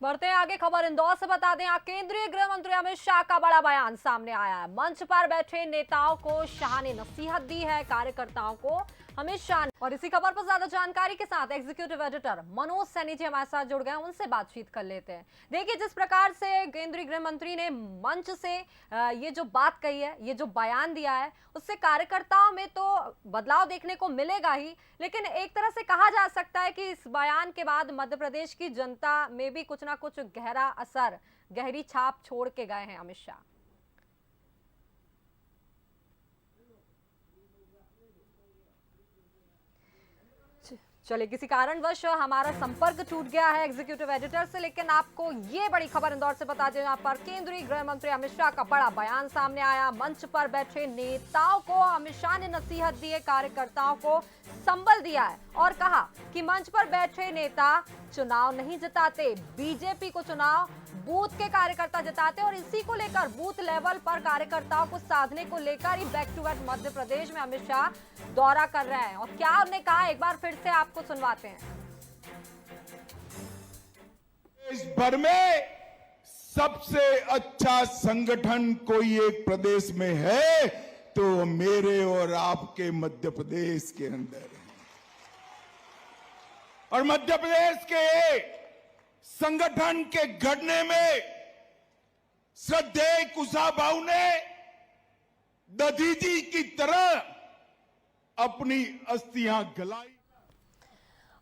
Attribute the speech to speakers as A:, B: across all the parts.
A: बढ़ते हैं आगे, खबर इंदौर से बता दें। केंद्रीय गृह मंत्री अमित शाह का बड़ा बयान सामने आया है। मंच पर बैठे नेताओं को शाह ने नसीहत दी है, कार्यकर्ताओं को अमित शाह ने। और इसी खबर पर ज्यादा जानकारी के साथ एग्जीक्यूटिव एडिटर मनोज सैनी जी हमारे साथ जुड़ गए हैं, उनसे बातचीत कर लेते हैं। देखिए, जिस प्रकार से केंद्रीय गृह मंत्री ने मंच से ये जो बात कही है, ये जो बयान दिया है, उससे कार्यकर्ताओं में तो बदलाव देखने को मिलेगा ही, लेकिन एक तरह से कहा जा सकता है कि इस बयान के बाद मध्य प्रदेश की जनता में भी कुछ ना कुछ गहरा असर, गहरी छाप छोड़ के गए हैं अमित शाह। चलिए, किसी कारणवश हमारा संपर्क टूट गया है एग्जीक्यूटिव एडिटर से, लेकिन आपको ये बड़ी खबर इंदौर से बता दें, यहाँ पर केंद्रीय गृह मंत्री अमित शाह का बड़ा बयान सामने आया। मंच पर बैठे नेताओं को अमित शाह ने नसीहत दी है, कार्यकर्ताओं को संबल दिया है और कहा कि मंच पर बैठे नेता चुनाव नहीं जिताते, बीजेपी को चुनाव बूथ के कार्यकर्ता जिताते, और इसी को लेकर बूथ लेवल पर कार्यकर्ताओं को साधने को लेकर ही back to back Madhya Pradesh में अमित शाह दौरा कर रहे हैं। और क्या उन्होंने कहा, एक बार फिर से आपको सुनवाते हैं।
B: देश भर में सबसे अच्छा संगठन कोई एक प्रदेश में है तो मेरे और आपके मध्य प्रदेश के अंदर है। और मध्य प्रदेश के संगठन के गढ़ने में श्रद्धेय कुशाभाऊ ने दधीजी की तरह अपनी अस्थियां गलाई।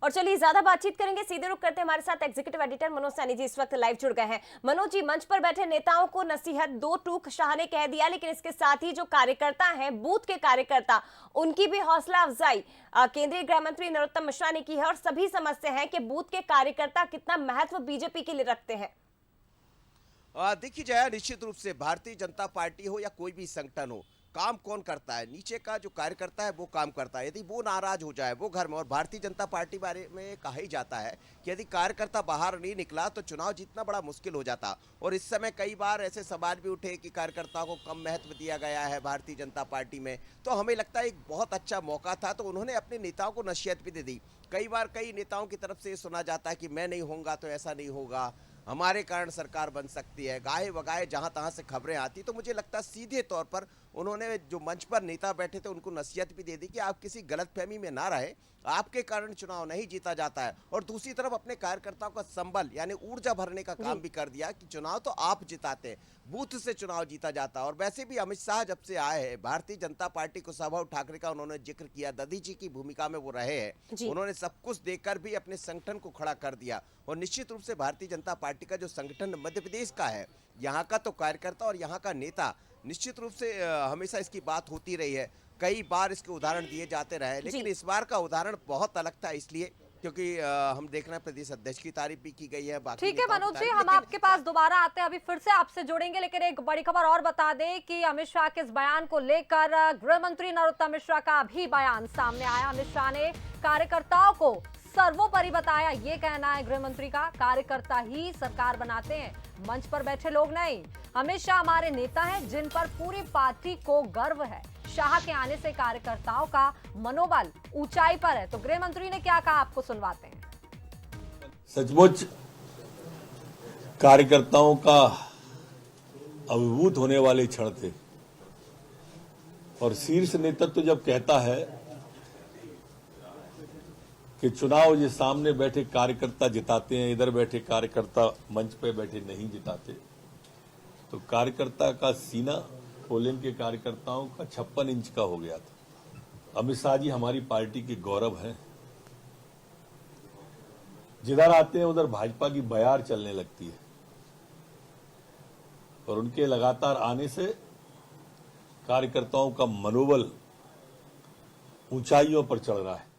C: और चलिए ज्यादा बातचीत करेंगे, सीधे रुख करते हैं। हमारे साथ एग्जीक्यूटिव एडिटर मनोज सैनी जी इस वक्त लाइव जुड़ गए हैं। मनोज जी, मंच पर बैठे नेताओं को नसीहत दो टूक शाह ने कह दिया, लेकिन इसके साथ ही जो कार्यकर्ता हैं, बूथ के कार्यकर्ता, उनकी भी हौसला अफजाई केंद्रीय गृह मंत्री नरोत्तम मिश्रा ने की है। और सभी समझते हैं कि बूथ के कार्यकर्ता कितना महत्व बीजेपी के लिए रखते हैं।
D: देखिए जया, निश्चित रूप से भारतीय जनता पार्टी हो या कोई भी संगठन हो, काम कौन करता है? नीचे का जो कार्यकर्ता है वो काम करता है। यदि वो नाराज हो जाए, वो घर में, और भारतीय जनता पार्टी बारे में कहा ही जाता है कि यदि कार्यकर्ता बाहर नहीं निकला तो चुनाव जीतना बड़ा मुश्किल हो जाता। और इस समय कई बार ऐसे सवाल भी उठे कि कार्यकर्ताओं को कम महत्व दिया गया है भारतीय जनता पार्टी में। तो हमें लगता है एक बहुत अच्छा मौका था, तो उन्होंने अपने नेताओं को नसीहत भी दे दी। कई बार कई नेताओं की तरफ से ये सुना जाता है कि मैं नहीं होऊंगा तो ऐसा नहीं होगा, हमारे कारण सरकार बन सकती है, गाहे वगाहे जहां तहां से खबरें आती। तो मुझे लगता है सीधे तौर पर उन्होंने जो मंच पर नेता बैठे थे उनको नसीहत भी दे दी कि आप किसी गलतफहमी में ना रहे, आपके कारण चुनाव नहीं जीता जाता है। और दूसरी तरफ अपने कार्यकर्ताओं का संबल यानी ऊर्जा भरने का काम भी कर दिया कि चुनाव तो आप जिताते हैं, बूथ से चुनाव जीता जाता है। और वैसे भी अमित शाह जब से आए हैं भारतीय जनता पार्टी को, सौभाव ठाकरे का उन्होंने जिक्र किया, दधी जी की भूमिका में वो रहे हैं, उन्होंने सब कुछ देकर भी अपने संगठन को खड़ा कर दिया। और निश्चित रूप से भारतीय जनता पार्टी का जो संगठन मध्य प्रदेश का है, यहाँ का तो कार्यकर्ता और यहाँ का नेता, निश्चित रूप से हमेशा इसकी बात होती रही है, कई बार इसके उदाहरण दिए जाते रहे। लेकिन इस बार का उदाहरण बहुत अलग था, इसलिए क्योंकि हम देख रहे हैं प्रदेश अध्यक्ष की तारीफ भी की गई है।
A: ठीक है मनोज जी, हम आपके पास दोबारा आते हैं, अभी फिर से आपसे जोड़ेंगे, लेकिन एक बड़ी खबर और बता दें कि अमित शाह के इस बयान को लेकर गृह मंत्री नरोत्तम मिश्रा का भी बयान सामने आया। अमित शाह ने कार्यकर्ताओं को सर्वोपरि बताया, ये कहना है गृह मंत्री का, कार्यकर्ता ही सरकार बनाते हैं, मंच पर बैठे लोग नहीं। अमित शाह हमारे नेता हैं जिन पर पूरी पार्टी को गर्व है। शाह के आने से कार्यकर्ताओं का मनोबल ऊंचाई पर है। तो गृह मंत्री ने क्या कहा, आपको सुनवाते हैं।
E: सचमुच कार्यकर्ताओं का अभिभूत होने वाले क्षण थे। और शीर्ष नेतृत्व जब कहता है कि चुनाव ये सामने बैठे कार्यकर्ता जिताते हैं, इधर बैठे कार्यकर्ता मंच पे बैठे नहीं जिताते, तो कार्यकर्ता का सीना पोलिंग के कार्यकर्ताओं का 56 इंच का हो गया था। अमित शाह जी हमारी पार्टी के गौरव हैं। जिधर आते हैं उधर भाजपा की बयार चलने लगती है, और उनके लगातार आने से कार्यकर्ताओं का मनोबल ऊंचाइयों पर चढ़ रहा है।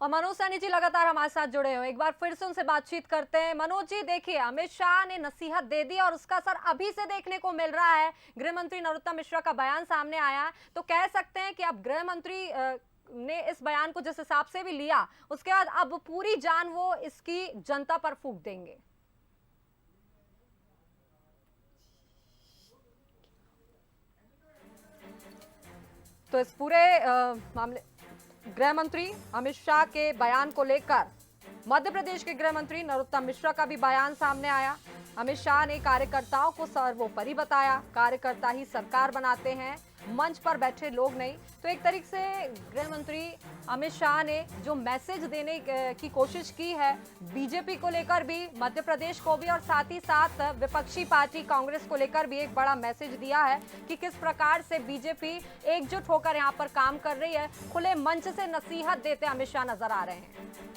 A: और मनोज सैनी जी लगातार हमारे साथ जुड़े हुए, एक बार फिर से उनसे बातचीत करते हैं। मनोज जी, देखिए, अमित शाह ने नसीहत दे दी और उसका असर अभी से देखने को मिल रहा है। गृह मंत्री नरोत्तम मिश्रा का बयान सामने आया, तो कह सकते हैं कि अब गृह मंत्री ने इस बयान को जिस हिसाब से भी लिया, उसके बाद अब पूरी जान वो इसकी जनता पर फूंक देंगे। तो इस पूरे मामले गृह मंत्री अमित शाह के बयान को लेकर मध्य प्रदेश के गृह मंत्री नरोत्तम मिश्रा का भी बयान सामने आया। अमित शाह ने कार्यकर्ताओं को सर्वोपरि बताया, कार्यकर्ता ही सरकार बनाते हैं, मंच पर बैठे लोग नहीं। तो एक तरीके से गृह मंत्री अमित शाह ने जो मैसेज देने की कोशिश की है बीजेपी को लेकर भी, मध्य प्रदेश को भी, और साथ ही साथ विपक्षी पार्टी कांग्रेस को लेकर भी एक बड़ा मैसेज दिया है कि किस प्रकार से बीजेपी एकजुट होकर यहाँ पर काम कर रही है। खुले मंच से नसीहत देते अमित शाह नजर आ रहे हैं।